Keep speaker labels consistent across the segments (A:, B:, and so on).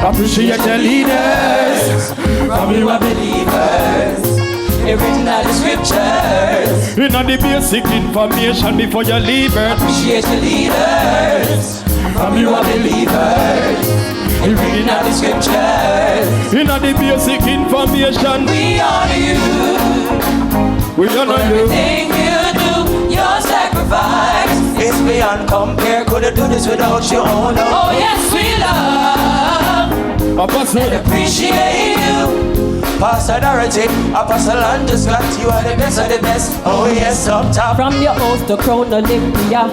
A: Appreciate your leaders.
B: From you are believers. It's written out the scriptures.
A: You know the basic information before you leave Earth.
B: Appreciate your leaders. From you are believers. It's written out the scriptures.
A: You know the basic information.
B: We honor you.
A: We honor you.
B: Everything you do, your sacrifice is beyond compare. Couldn't do this without you. Oh no. Oh yes, we love
A: Apostle.
B: and appreciate you. Pastor Dorothy, Apostle Andrew Scott, you are the best of the best. Oh yes, up top.
C: From your host to Crown Olympia.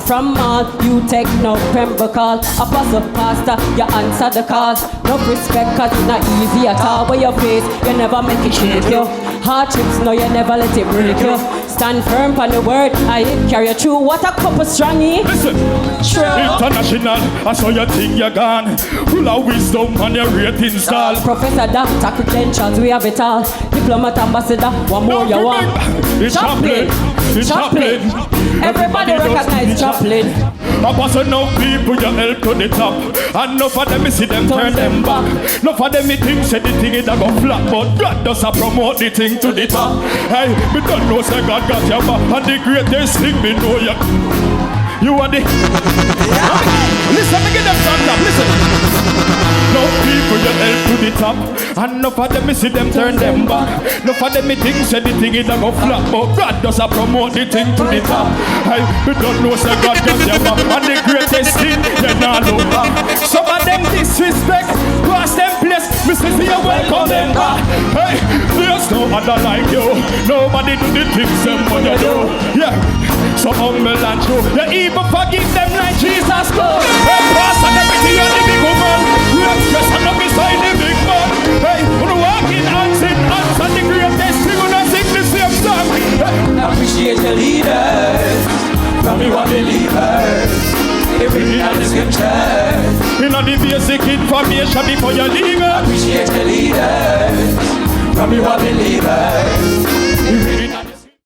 C: From all you take no Pember call. Apostle Pastor, you answer the call. No respect cause it's not easy at all. Where your face, you never make it shake you. Hardships, no you never let it break you. Stand firm on the word, I carry you through. What a couple strongy.
A: Listen,
C: true.
A: International, I saw your thing you're gone. Full of wisdom and your ratings tall.
C: Professor, doctor, credentials, we have it all. Diplomat, ambassador, one more you want.
A: It's Chaplain. It's Chaplain.
C: Everybody recognize Chaplain.
A: Apostle, no people you help to the top. And enough of them, see them turn them back. Enough of them, me think say the thing is a go flat. But God does a promote the thing to the top. Hey, me don't know say God got your back. And the greatest thing me know you. You are the... Listen, me get them stand up, listen. No people you help to the top. And enough of them, me see them turn them back. Enough of them, me think say the thing is a go flat. But God does a promote the thing to the top. Hey, me don't know say God got your back. And the greatest thing, you not know back. Some of them disrespect, cross them place. Me say you welcome them back. Hey, there's no other like you. Nobody do the things them what you do. Yeah. So humble and true. You even forgive them like Jesus go. Hey, pass and everything you're the big woman. Let's just stand up beside the big man. Hey, we're walking hands in hands and the greatest thing when I sing the same song. Hey.
B: Appreciate your leaders. From you are believers. It's written out the scriptures.
A: You know the basic information before you leave it.
B: Appreciate your leaders. From you are believers.